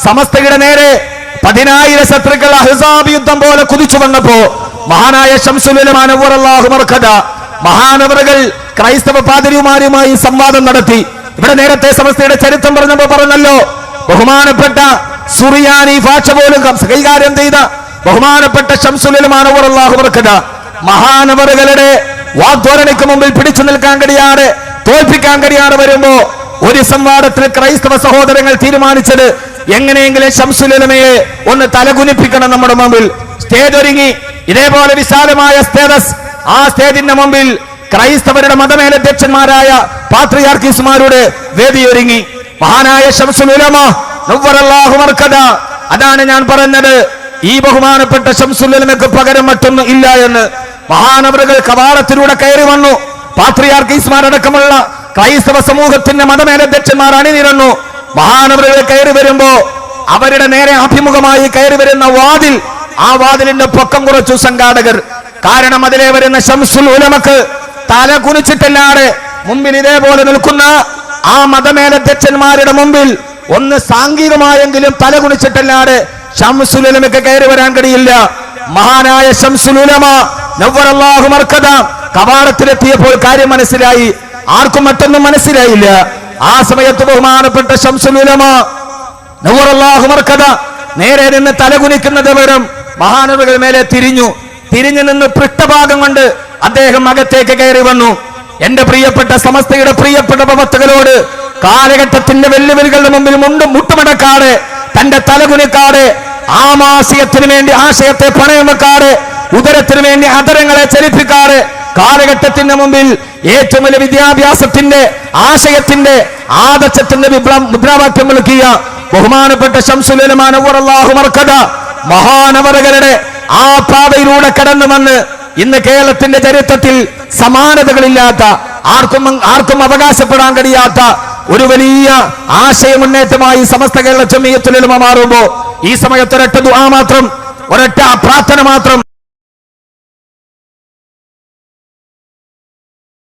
സമസ്തയുടെ നേരെ 10,000 ശത്രുക്കൾ അഹ്സാബ് യുദ്ധം പോലെ കുതിച്ചു വന്നപ്പോ മഹാനായ ശംസുൽ ഉലമ നവ്വറല്ലാഹു മർഖദ മഹാനവറുകൾ ക്രൈസ്തവ പാതിരിമാരുമായി സംവാദം നടത്തി. ഇവിടെ നേരത്തെ സമസ്തയുടെ ചരിത്രം പറഞ്ഞപ്പോ പറഞ്ഞല്ലോ, ബഹുമാനപ്പെട്ട സുറിയാനി ഭാഷ പോലും കൈകാര്യം ചെയ്ത ബഹുമാനപ്പെട്ട ശംസുൽ ഉലമ നവ്വറല്ലാഹു മർഖദ മഹാനവറുകളുടെ വാഗ്ദോരണിക്ക് മുമ്പിൽ പിടിച്ചു നിൽക്കാൻ കഴിയാതെ, തോൽപ്പിക്കാൻ കഴിയാതെ വരുമ്പോ ഒരു സംവാദത്തിൽ ക്രൈസ്തവ സഹോദരങ്ങൾ തീരുമാനിച്ചത് എങ്ങനെയെങ്കിലും ശംസുൽ ഉലമയെ ഒന്ന് തലകുനിപ്പിക്കണം. നമ്മുടെ മുമ്പിൽ സ്റ്റേജ് ഒരുങ്ങി, ഇതേപോലെ വിശാലമായ സ്റ്റേജസ്. ആ സ്റ്റേജിന്റെ മുമ്പിൽ ക്രൈസ്തവരുടെ മതമേലധ്യക്ഷന്മാരായ പാത്രിയാർക്കീസുമാരുടെ വേദിയൊരുങ്ങി. മഹാനായ ശംസുൽ ഉലമ നവ്വറല്ലാഹു മർഖദ, അതാണ് ഞാൻ പറഞ്ഞത്, ഈ ബഹുമാനപ്പെട്ട ശംസുൽ ഉലമയ്ക്ക് പകരം മറ്റൊന്നും ഇല്ല എന്ന്. മഹാനവറുകൾ കവാടത്തിലൂടെ കയറി വന്നു. പാത്രിയാർക്കീസുമാരടക്കമുള്ള ക്രൈസ്തവ സമൂഹത്തിന്റെ മതമേലധ്യക്ഷന്മാർ അണിനിരന്നു. മഹാനവറുകൾ കയറി വരുമ്പോ അവരുടെ നേരെ അഭിമുഖമായി കയറി വരുന്ന വാതിൽ, ആ വാതിലിന്റെ പൊക്കം കുറച്ചു സംഘാടകർ. കാരണം അതിലെ വരുന്ന ശംസുൽ ഉലമക്ക് തല കുനിച്ചിട്ടല്ലാതെ മുമ്പിൽ ഇതേപോലെ നിൽക്കുന്ന ആ മതമേലധ്യക്ഷന്മാരുടെ മുമ്പിൽ ഒന്ന് സാംഘികമായെങ്കിലും തല കുനിച്ചിട്ടല്ലാതെ ശംസുൽ ഉലമക്ക് കയറി വരാൻ കഴിയില്ല. മഹാനായ ശംസുൽ ഉലമ നവ്വറല്ലാഹു മർഖദ കവാടത്തിലെത്തിയപ്പോൾ കാര്യം മനസ്സിലായി. ആർക്കും മറ്റൊന്നും മനസ്സിലായില്ല. ആ സമയത്ത് ബഹുമാനപ്പെട്ട ശംസുൽ ഉലമ നവ്വറല്ലാഹു മർഖദ നേരെ നിന്ന് തലകുനിക്കുന്നത് വരും മഹാനവറുകൾ മേലെ തിരിഞ്ഞു നിന്ന് പൃഷ്ഠഭാഗം കൊണ്ട് അദ്ദേഹം അകത്തേക്ക് കയറി വന്നു. എന്റെ പ്രിയപ്പെട്ട സമസ്തയുടെ പ്രിയപ്പെട്ട പ്രവർത്തകരോട് കാലഘട്ടത്തിന്റെ വെല്ലുവിളികളുടെ മുമ്പിൽ മുട്ടുമടക്കാതെ, തന്റെ തലകുനിക്കാതെ, ആമാശയത്തിന് വേണ്ടി ആശയത്തെ പണയം വെക്കാതെ, ഉദരത്തിന് വേണ്ടി അധരങ്ങളെ ചലിപ്പിക്കാതെ, കാലഘട്ടത്തിന്റെ മുമ്പിൽ ഏറ്റവും വലിയ വിദ്യാഭ്യാസത്തിന്റെ ആശയത്തിന്റെ ആദർശത്തിന്റെ മുദ്രാവാക്യം വിളിക്കിയ ബഹുമാനപ്പെട്ട ശംസുൽ ഉലമ നവ്വറല്ലാഹു മർഖദ മഹാനവറുകളുടെ ആ പാതയിലൂടെ കടന്നു വന്ന് ഇന്ന് കേരളത്തിന്റെ ചരിത്രത്തിൽ സമാനതകളില്ലാത്ത, ആർക്കും അവകാശപ്പെടാൻ കഴിയാത്ത ഒരു വലിയ ആശയമുന്നേറ്റമായി സമസ്ത കേരള ജംഇയ്യത്തുൽ ഉലമ മാറുമ്പോ ഈ സമയത്ത് ഒരൊറ്റ ദുആ മാത്രം, ഒരൊറ്റ പ്രാർത്ഥന മാത്രം